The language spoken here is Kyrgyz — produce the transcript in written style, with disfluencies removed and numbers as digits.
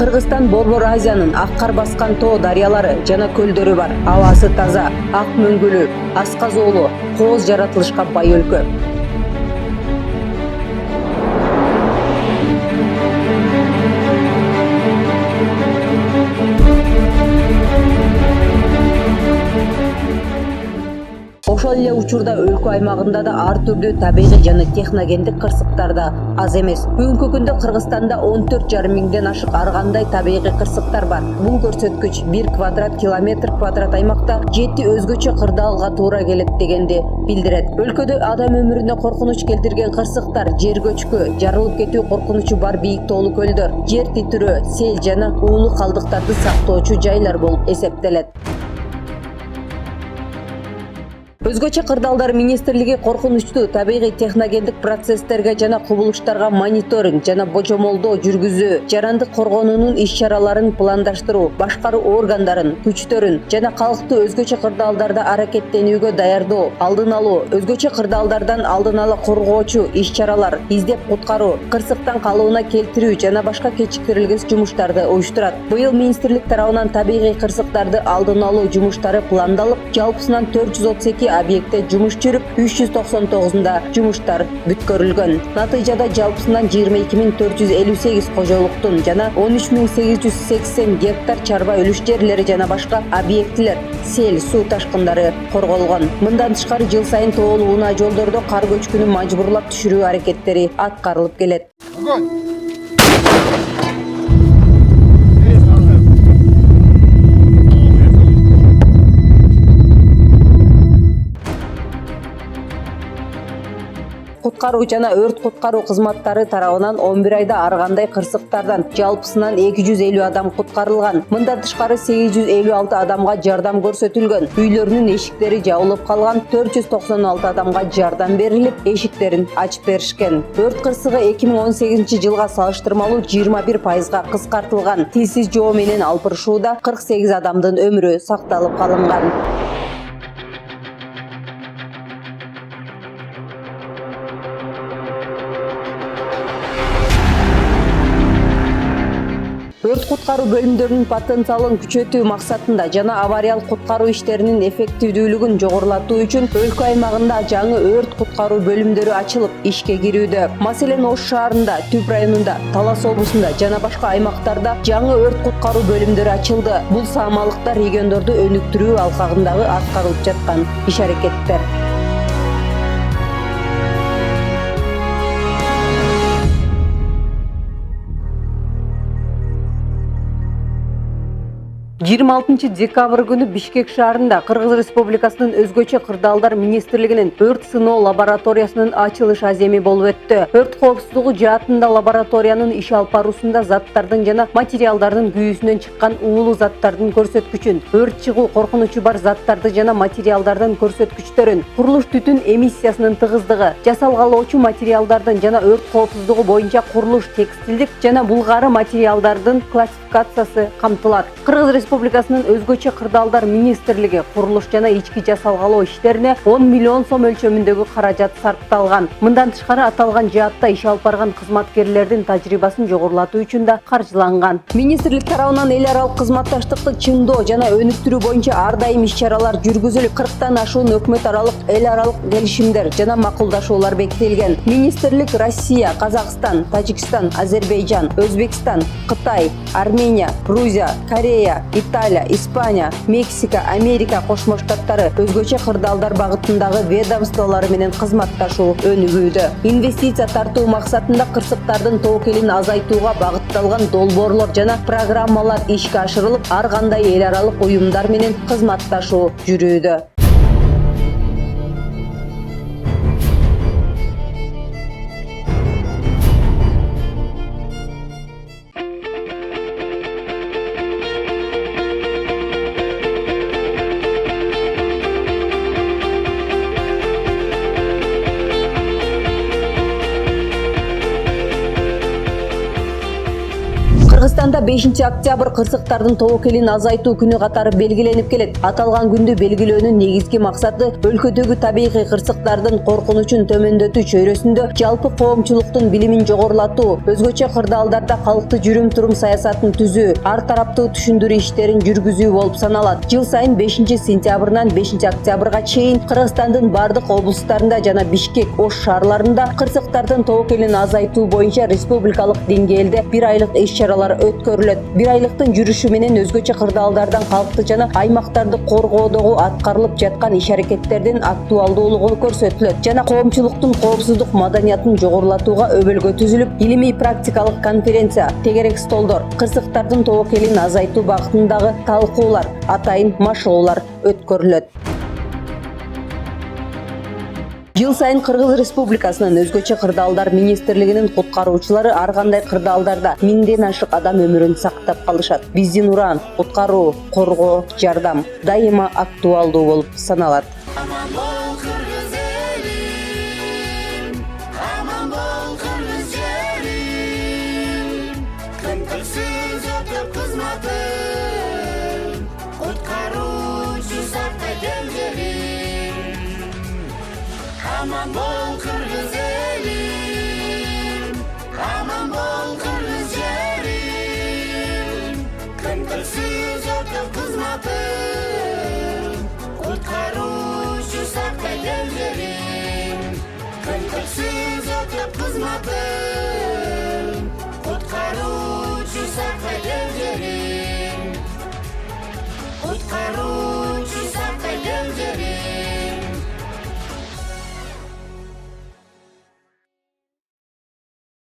Кыргызстан Борбор Азиянын ак кар баскан тоо дарыялары жана көлдөрү бар. Абасы таза, ак мөңгүлүү, асказоолуу, кооз жаратылышка бай өлкө. Ошол эле учурда өлкө аймагында да ар түрдүү табигый жана техногендик кырсыктар да аз эмес. Бүгүнкү күндө Кыргызстанда 14,5 миңден ашык ар кандай табигый кырсыктар бар. Бул көрсөткүч 1 квадрат километр квадрат аймакта 7 өзгөчө кырдаалга туура келет дегенди билдирет. Өлкөдө адам өмүрүнө коркунуч келтирген кырсыктар жер көчкү, жарылып кетүү коркунучу бар бийик тоолуу көлдөр, жер титирөө, сел жана уулуу калдыктарды сактоочу жайлар болуп эсептелет. Өзгөчө кырдаалдар министрлиги коркунучтуу табигый техногендик процесстерге жана кубулуштарга мониторинг жана божомолдоо жүргүзүү, жарандык коргонуунун иш-чараларын пландаштыруу, башкаруу органдарын, күчтөрүн жана калкты өзгөчө кырдаалдарда аракеттенүүгө даярдоо, алдын алуу, өзгөчө кырдаалдардан алдын ала коргоочу иш-чаралар, издеп куткаруу, кырсыктан калыбына келтирүү жана башка кечиктирилгес жумуштарды уюштурат. Быйыл министрлик тарабынан табигый кырсыктарды алдын алуу жумуштары пландалып, жалпысынан 432 объектте жумуш жүрүп, 399-да жумуштар бүткөрүлгөн. Натыйжада жалпысынан 22.458 кожолуктун жана 13.880 гектар чарба үлүш жерлери жана башка объектилер сел, суу ташкындары корголгон. Мындан тышкары жыл сайын тоолуу унаа жолдордо кар көчкүнү мажбурлап түшүрүү аракеттери аткарылып келет. Куткаруу жана өрт куткаруу кызматтары тарабынан 11 айда ар кандай кырсыктардан жалпысынан 250 адам куткарылган. Мындан тышкары 856 адамга жардам көрсөтүлгөн. Үйлөрүнүн эшиктери жабылып калган 496 адамга жардам берилип, эшиктерин ачып беришкен. Өрт кырсыгы 2018-жылга салыштырмалуу 21%га кыскартылган. Тилсиз жоо менен алпырышууда 48 адамдын өмүрү сакталып калынган. Өрт куткаруу бөлүмдөрүнүн потенциалын күчөтүү максатында жана авариялык куткаруу иштеринин эффективдүүлүгүн жогорулатуу үчүн өлкө аймагында жаңы өрт куткаруу бөлүмдөрү ачылып, ишке кирүүдө. Маселен, Ош шаарында, Түп районунда, Талас облусунда жана башка аймактарда жаңы өрт куткаруу бөлүмдөрү ачылды. Бул саамалыкта региондорду өнүктүрүү алкагындагы аткарылып жаткан иш-аракеттер. Декабрь күнү Бишкек шаарында Кыргыз Республикасынын өзгөчө кырдаалдар министрлигинин өрт сыноо лабораториясынын ачылыш аземи болуп өттү. Өрт коопсуздугу жаатында лабораториянын иш алып баруусунда заттардын жана материалдардын күйүүсүнөн чыккан уулуу заттардын көрсөткүчүн, өрт чыгуу коркунучу бар заттарды жана материалдардын көрсөткүчтөрүн, курулуш түтүн эмиссиясынын тыгыздыгы, жасалгалоочу материалдардын жана өрт коопсуздугу боюнча курулуш текстилдик жана булгаары материалдардын классификациясы камтылат. Кыргыз Республикасынын өзгөчө кырдаалдар министрлиги курулуш жана ички жасалгалоо иштерине 10 миллион сом өлчөмүндөгү каражат сарпталган. Мындан тышкары аталган жаатта иш алып барган кызматкерлердин тажрыйбасын жогорулатуу үчүн да каржыланган. Министрлик тарабынан эл аралык кызматташтыкты чыңдоо жана өнүктүрүү боюнча ар дайым иш-чаралар жүргүзүлүп, 40тан ашуун өкмөт аралык, эл аралык келишимдер жана макулдашуулар бекитилген. Министрлик Россия, Казакстан, Тажикстан, Азербайжан, Өзбекстан, Кытай, Армения, Грузия, Корея, Италия, Испания, Мексика, Америка Кошмо Штаттары өзгөчө кырдаалдар багытындагы ведомстволору менен кызматташуу өнүгүүдө. Инвестиция тартуу максатында кырсыктардын тоокелин азайтууга багытталган долбоорлор жана программалар ишке ашырылып, ар кандай эл аралык уюмдар менен кызматташуу жүрүүдө. Кыргызстанда 5-октябрь кырсыктардын тобокелин азайтуу күнү катары белгиленип келет. Аталган күндү белгилөөнүн негизги максаты өлкөдөгү табигый кырсыктардын коркунучун төмөндөтүү чөйрөсүндө жалпы коомчулуктун билимин жогорулатуу, өзгөчө кырдаалдарда калкты жүрүм-турум саясатын түзүү, ар тараптуу түшүндүрүү иштерин жүргүзүү болуп саналат. Жыл сайын 5-сентябрынан 5-октябрга чейин Кыргызстандын бардык облустарында жана Бишкек, Ош шаарларында кырсыктардын тобокелин азайтуу боюнча республикалык деңгээлде бир айлык иш-чаралар өткөрүлөт. Бир айлыктын жүрүшү менен өзгөчө кырдаалдардан калкты жана аймактарды коргоодогу аткарылып жаткан иш-аракеттердин актуалдуулугу көрсөтүлөт жана коомчулуктун коопсуздук маданиятын жогорулатууга өбөлгө түзүлүп, илимий практикалык конференция, тегерек столдор, кырсыктардын тобокелин азайтуу багытындагы талкуулар, атайын машыгуулар өткөрүлөт. Жыл сайын Кыргыз Республикасынын өзгөчө кырдаалдар министрлигинин куткаруучулары ар кандай кырдаалдарда 1000ден ашык адам өмүрүн сактап калышат. Биздин уран, куткаруу, коргоо, жардам дайыма актуалдуу болуп саналат. Aman bol Kırgız elim, aman bol Kırgız yerim, kıntıksız ötüp kızmatım, kurtkarucu sakla gel yerim, kıntıksız ötüp kızmatım.